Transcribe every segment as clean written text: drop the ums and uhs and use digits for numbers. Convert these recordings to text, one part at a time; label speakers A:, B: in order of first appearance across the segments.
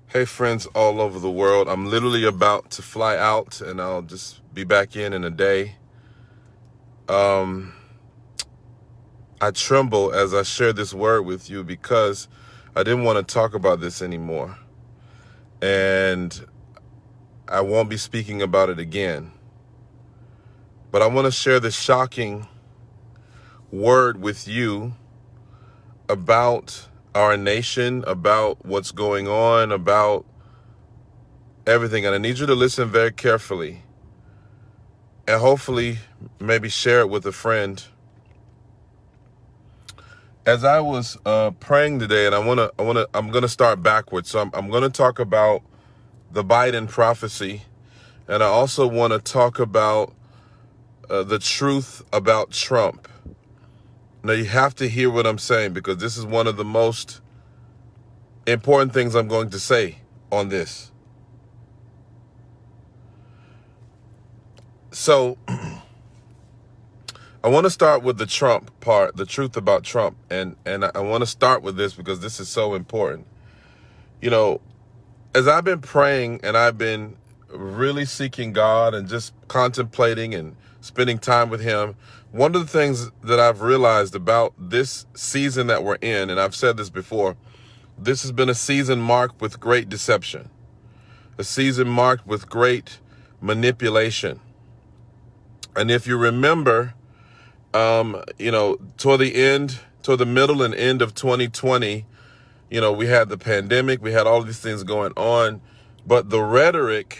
A: Hey, friends all over the world. I'm literally about to fly out and I'll just be back in a day. I tremble as I share this word with you because I didn't want to talk about this anymore. And I won't be speaking about it again. But I want to share this shocking word with you about our nation, about what's going on, about everything. And I need you to listen very carefully and hopefully maybe share it with a friend. As I was praying today, and I'm gonna start backwards. So I'm gonna talk about the Biden prophecy, and I also want to talk about the truth about Trump. Now you have to hear what I'm saying because this is one of the most important things I'm going to say on this. So I want to start with the Trump part, the truth about Trump, and I want to start with this because this is so important. You know, as I've been praying and I've been really seeking God and just contemplating and spending time with him, one of the things that I've realized about this season that we're in, and I've said this before, this has been a season marked with great deception, a season marked with great manipulation. And if you remember, toward the middle and end of 2020, we had the pandemic, we had all these things going on, but the rhetoric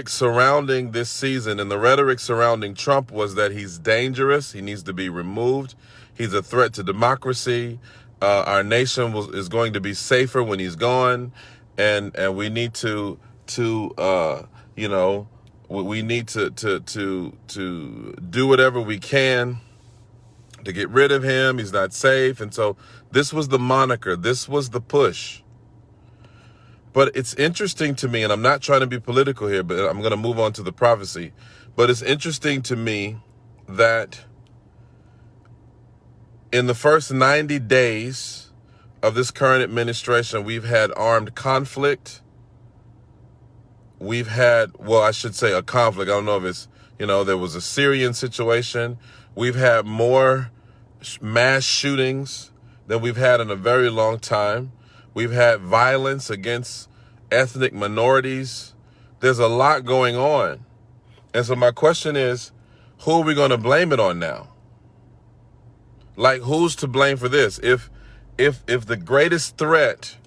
A: surrounding this season and the rhetoric surrounding Trump was that he's dangerous, he needs to be removed, he's a threat to democracy, our nation is going to be safer when he's gone, and we need to we need to do whatever we can to get rid of him. He's not safe. And so this was the moniker. This was the push. But it's interesting to me, and I'm not trying to be political here, but I'm going to move on to the prophecy. But it's interesting to me that in the first 90 days of this current administration, we've had armed conflict. We've had, I should say a conflict. I don't know if it's, there was a Syrian situation. We've had more mass shootings than we've had in a very long time. We've had violence against ethnic minorities. There's a lot going on. And so my question is, who are we going to blame it on now? Like, who's to blame for this? If the greatest threat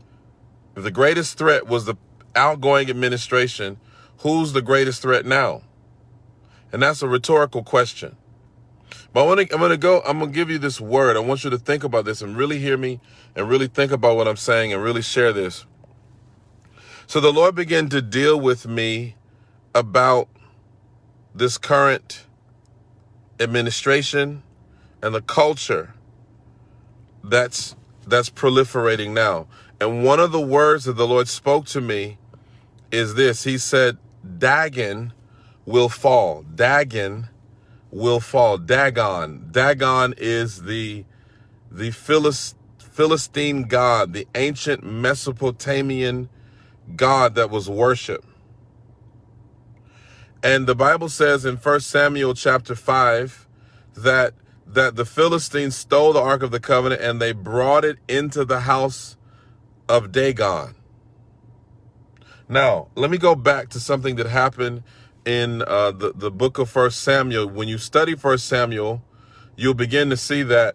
A: was the outgoing administration, who's the greatest threat now? And that's a rhetorical question. But I'm gonna give you this word. I want you to think about this and really hear me and really think about what I'm saying and really share this. So the Lord began to deal with me about this current administration and the culture that's proliferating now. And one of the words that the Lord spoke to me is this. He said, Dagon will fall. Dagon will fall. Dagon. Dagon is the Philistine god, the ancient Mesopotamian god that was worshipped. And the Bible says in 1 Samuel chapter 5 that the Philistines stole the Ark of the Covenant and they brought it into the house of Dagon. Now, let me go back to something that happened in the book of 1 Samuel. When you study 1 Samuel, you'll begin to see that,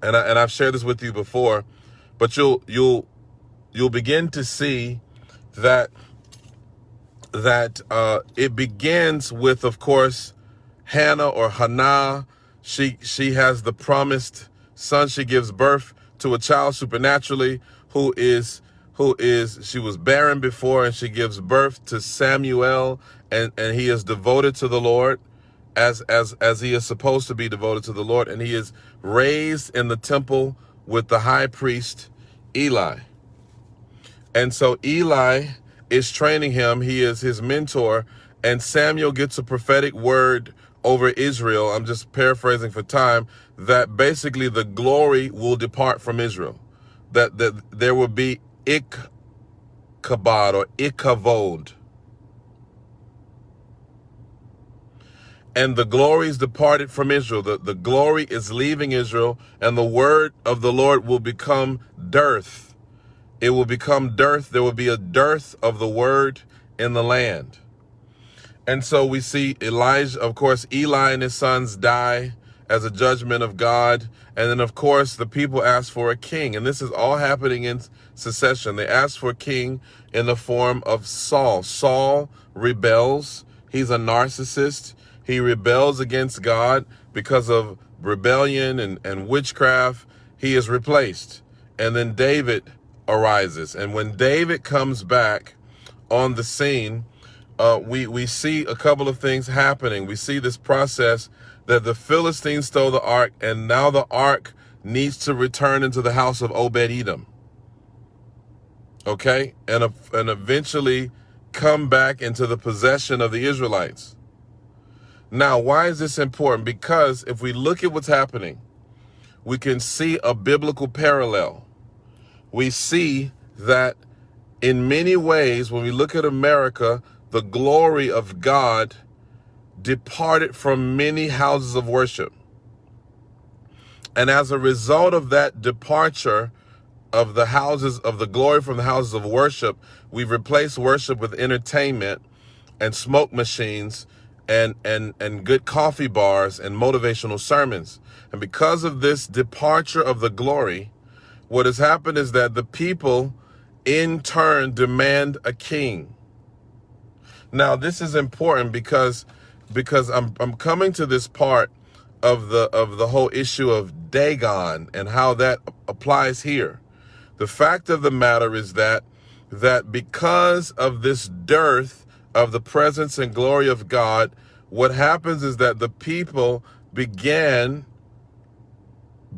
A: and I've shared this with you before, but you'll begin to see that it begins with, of course, Hannah or Hannah. She has the promised son. She gives birth to a child supernaturally who she was barren before, and she gives birth to Samuel, and he is devoted to the Lord as he is supposed to be devoted to the Lord, and he is raised in the temple with the high priest Eli. And so Eli is training him. He is his mentor, and Samuel gets a prophetic word over Israel. I'm just paraphrasing for time, that basically the glory will depart from Israel, that there will be Ichabod or Ichabod, and the glory is departed from Israel. The glory is leaving Israel, and the word of the Lord will become dearth. It will become dearth. There will be a dearth of the word in the land. And so we see Elijah, of course, Eli and his sons die as a judgment of God. And then, of course, the people ask for a king. And this is all happening in succession. They ask for a king in the form of Saul. Saul rebels. He's a narcissist. He rebels against God because of rebellion and witchcraft. He is replaced. And then David arises. And when David comes back on the scene, we see a couple of things happening. We see this process that the Philistines stole the ark, and now the ark needs to return into the house of Obed-Edom. Okay? And eventually come back into the possession of the Israelites. Now, why is this important? Because if we look at what's happening, we can see a biblical parallel. We see that in many ways, when we look at America, the glory of God departed from many houses of worship. And as a result of that departure of the houses of the glory from the houses of worship, we've replaced worship with entertainment and smoke machines and good coffee bars and motivational sermons. And because of this departure of the glory, what has happened is that the people in turn demand a king. Now, this is important because I'm coming to this part of the whole issue of Dagon and how that applies here. The fact of the matter is that because of this dearth of the presence and glory of God, what happens is that the people begin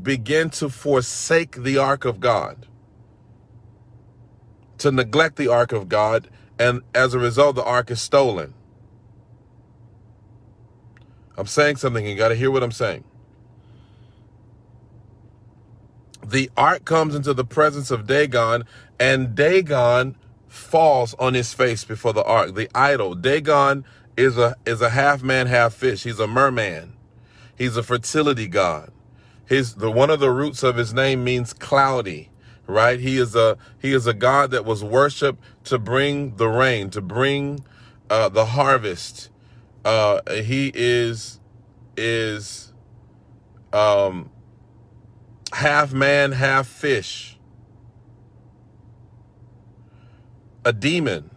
A: to forsake the ark of God, to neglect the ark of God, and as a result, the ark is stolen. I'm saying something, you got to hear what I'm saying. The ark comes into the presence of Dagon, and Dagon falls on his face before the ark. The idol. Dagon is a half man, half fish. He's a merman. He's a fertility god. One of the roots of his name means cloudy, right? He is a god that was worshipped to bring the rain, to bring the harvest. He is half man, half fish. A demon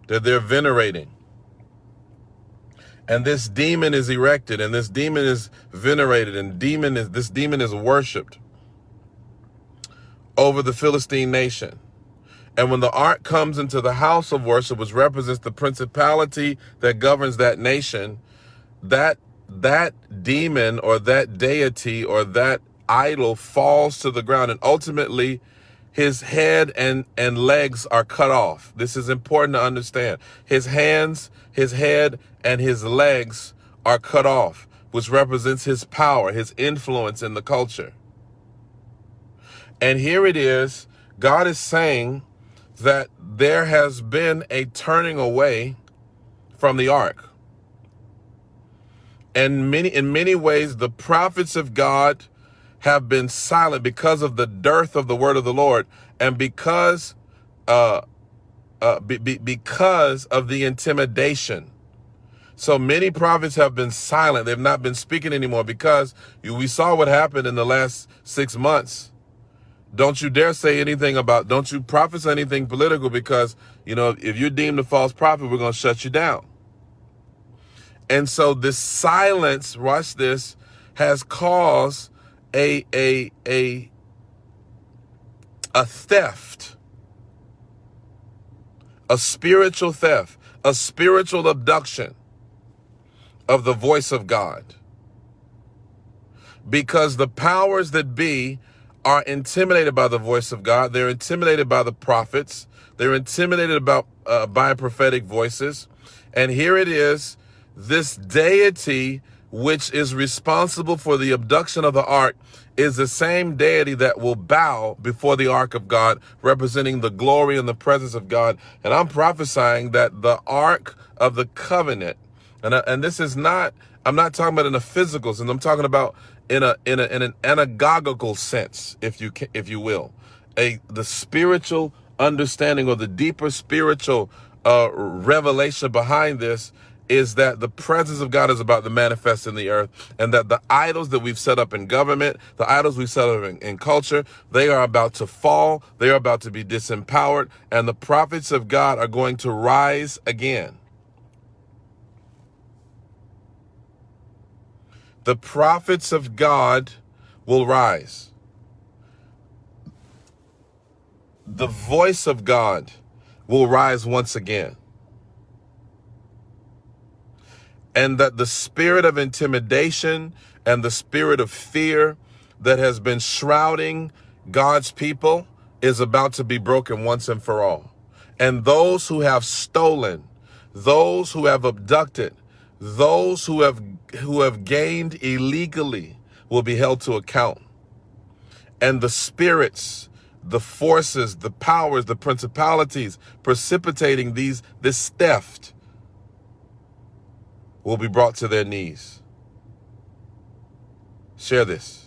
A: that they're venerating. And this demon is erected, and this demon is venerated, and this demon is worshipped over the Philistine nation. And when the ark comes into the house of worship, which represents the principality that governs that nation, that demon or that deity or that idol falls to the ground, and ultimately his head and legs are cut off. This is important to understand. His hands, his head, and his legs are cut off, which represents his power, his influence in the culture. And here it is, God is saying that there has been a turning away from the ark. And in many ways, the prophets of God have been silent because of the dearth of the word of the Lord, and because of the intimidation. So many prophets have been silent. They've not been speaking anymore because we saw what happened in the last 6 months. Don't you dare say anything don't you prophesy anything political, because, if you're deemed a false prophet, we're going to shut you down. And so this silence, watch this, has caused a theft, a spiritual theft, a spiritual abduction of the voice of God. Because the powers that be are intimidated by the voice of God. They're intimidated by the prophets. They're intimidated by prophetic voices. And here it is, this deity which is responsible for the abduction of the ark, is the same deity that will bow before the ark of God, representing the glory and the presence of God. And I'm prophesying that the ark of the covenant, and this is not, I'm not talking about in a physical sense. I'm talking about in an anagogical sense, if you will, the spiritual understanding or the deeper spiritual revelation behind this is that the presence of God is about to manifest in the earth, and that the idols that we've set up in government, the idols we've set up in culture, they are about to fall, they are about to be disempowered, and the prophets of God are going to rise again. The prophets of God will rise. The voice of God will rise once again. And that the spirit of intimidation and the spirit of fear that has been shrouding God's people is about to be broken once and for all. And those who have stolen, those who have abducted, those who have gained illegally will be held to account. And the spirits, the forces, the powers, the principalities precipitating this theft will be brought to their knees. Share this.